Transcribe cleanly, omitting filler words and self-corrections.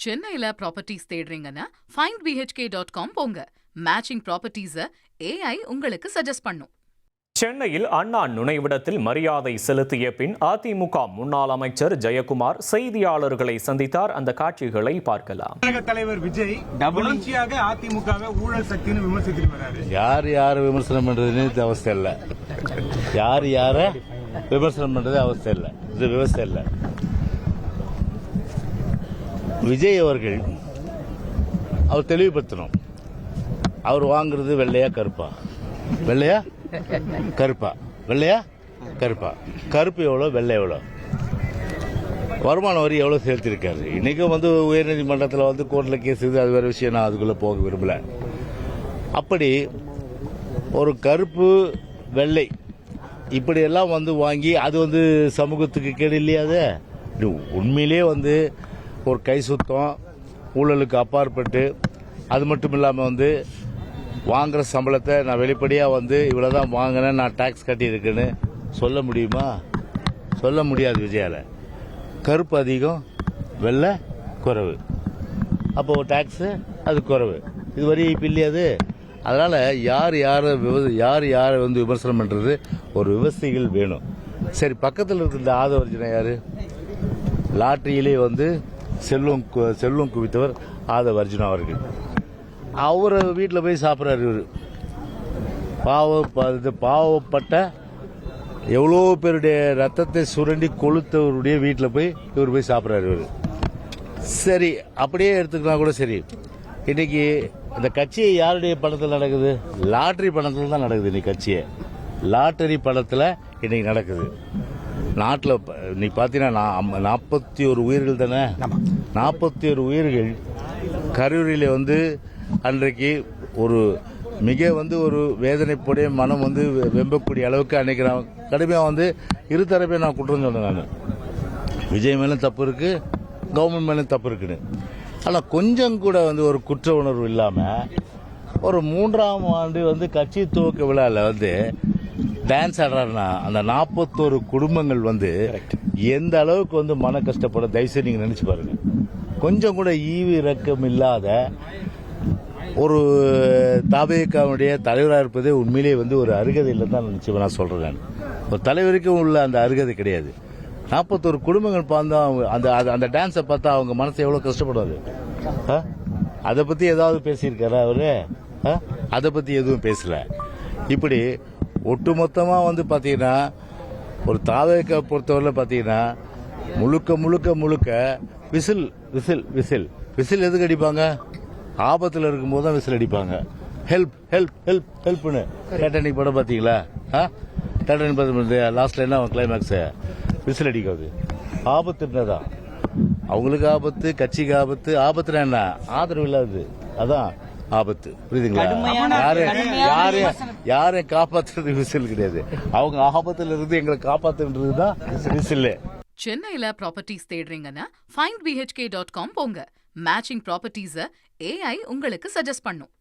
சென்னையில properties தேடுறீங்கன்னா findbhk.com போங்க. Matching ப்ராப்பர்ட்டிஸை AI உங்களுக்கு சஜஸ்ட் பண்ணும். சென்னையில் அண்ணா நினைவிடத்தில் மரியாதை செலுத்திய பின் அதிமுக முன்னாள் அமைச்சர் ஜெயக்குமார் செய்தியாளர்களை சந்தித்தார். அந்த காட்சிகளை பார்க்கலாம். தலைவர் விஜய் தொடர்ச்சியாக அதிமுகவை ஊழல் சக்தின்னு விமர்சித்து வராரு. யார் விமர்சனம் பண்றதுன்னு அவசியம் இல்லை. யார விமர்சனம் பண்றது அவசியம் இல்லை. இது விவசாயம் இல்லை. விஜய் அவர்கள் அவர் தெளிவுபடுத்தணும். அவர் வாங்குறது வெள்ளையா கருப்பா, வெள்ளையா கருப்பா, வெள்ளையா கருப்பா, கருப்பு எவ்வளோ, வெள்ளை எவ்வளோ, வருமான வரி எவ்வளோ செலுத்திருக்காரு. இன்னைக்கும் உயர்நீதிமன்றத்தில் கோர்ட்டில் கேஸ் இது, அது வேற விஷயம். நான் அதுக்குள்ளே போக விரும்பல. அப்படி ஒரு கருப்பு வெள்ளை இப்படியெல்லாம் வாங்கி அது சமூகத்துக்கு கேடு இல்லையா? அது உண்மையிலே ஒரு கை சுத்தம், ஊழலுக்கு அப்பாற்பட்டு, அது மட்டும் இல்லாமல் வாங்குற சம்பளத்தை நான் வெளிப்படையாக இவ்வளோதான் வாங்கினேன், நான் டாக்ஸ் கட்டியிருக்கேன்னு சொல்ல முடியுமா? சொல்ல முடியாது. விஜயால கருப்பு அதிகம், வெள்ளை குறைவு. அப்போ டாக்ஸு அது குறைவு. இது வரி இல்லையாது. அதனால் யார் விமர்சனம் பண்ணுறது ஒரு விவசாயிகள் வேணும். சரி, பக்கத்தில் இருக்கிற ஆதவர்ஜனா யார்? லாட்டரியிலே செல்வம் குவித்தவர் ஆதவ அர்ஜுனா அவர்கள். அவர் வீட்டில் போய் சாப்பிட்றாரு. இவர் பாவப்பட்ட எவ்வளோ பேருடைய ரத்தத்தை சுரண்டி கொளுத்தவருடைய வீட்டில் போய் இவர் போய் சாப்பிட்றாரு. இவர் சரி, அப்படியே எடுத்துக்கினா கூட சரி. இன்னைக்கு இந்த கட்சி யாருடைய பணத்தில் நடக்குது? லாட்டரி பணத்தில் தான் நடக்குது. இன்னைக்கு கட்சியை லாட்டரி பணத்தில் இன்னைக்கு நடக்குது. நாட்டில் இன்னைக்கு பார்த்தீங்கன்னா 41 உயிர்கள் தானே. 41 உயிர்கள் கரூரில் அன்றைக்கு ஒரு மிக ஒரு வேதனைப்படைய மனம் வெம்பக்கூடிய அளவுக்கு அன்னைக்கு நான் கடுமையாக இருதரப்பையும் நான் குற்றம் சொன்னேன். நான் விஜய் மேலும் தப்பு இருக்கு, கவர்மெண்ட் மேலும் தப்பு இருக்குன்னு. ஆனால் கொஞ்சம் கூட ஒரு குற்ற உணர்வு இல்லாமல் ஒரு 3ஆம் ஆண்டு கட்சி துவக்க விழாவில் டான்ஸ் ஆடுறாருன்னா அந்த 41 குடும்பங்கள் எந்த அளவுக்கு மன கஷ்டப்பட தயவுசெய்து நீங்க நினைச்சு பாருங்க. கொஞ்சம் கூட ஈவு இரக்கம் இல்லாத ஒரு தாபேகாவுடைய தலைவராக இருப்பதே உண்மையிலேயே ஒரு அருகதை இல்லைன்னு தான் நினைச்சு நான் சொல்றேன். நான் ஒரு தலைவருக்கும் உள்ள அந்த அருகதை கிடையாது. 41 குடும்பங்கள் பார்த்தா அந்த டான்ஸை பார்த்தா அவங்க மனசு எவ்வளவு கஷ்டப்படுவாரு. அதை பத்தி ஏதாவது பேசியிருக்காரா அவரு? அதை பத்தி எதுவும் பேசல. இப்படி ஒட்டுமொத்தமா பாத்தீங்கன்னா ஒரு தாவேக்கா பொறுத்தவரையில் பாத்தீங்கன்னா முழுக்க விசில் விசில் விசில் விசில் எதுக்கு அடிப்பாங்க? ஆபத்தில் இருக்கும்போது தான் விசில் அடிப்பாங்க. ஹெல்ப் ஹெல்ப் ஹெல்ப் ஹெல்ப்னு. டைட்டானிக் படம் பாத்தீங்களா? டைட்டானிக் படம் லாஸ்ட்ல என்ன கிளைமேக்ஸ்? விசில் அடிக்காது. ஆபத்து என்னதான் அவங்களுக்கு ஆபத்து, கட்சிக்கு ஆபத்து. ஆபத்துனா என்ன? ஆதரவு இல்லாது, அதான் ஆபத்து. புரியுதுங்களா? யாரையும் காப்பாத்துறது விசில் கிடையாது. அவங்க ஆபத்துல இருந்து எங்களை காப்பாத்துறதுதான் விசில். சென்னையில ப்ராப்பர்ட்டிஸ் தேடுறீங்கன்னா findbhk.com போங்க. மேட்சிங் ப்ராப்பர்ட்டிஸை AI உங்களுக்கு சஜஸ்ட் பண்ணும்.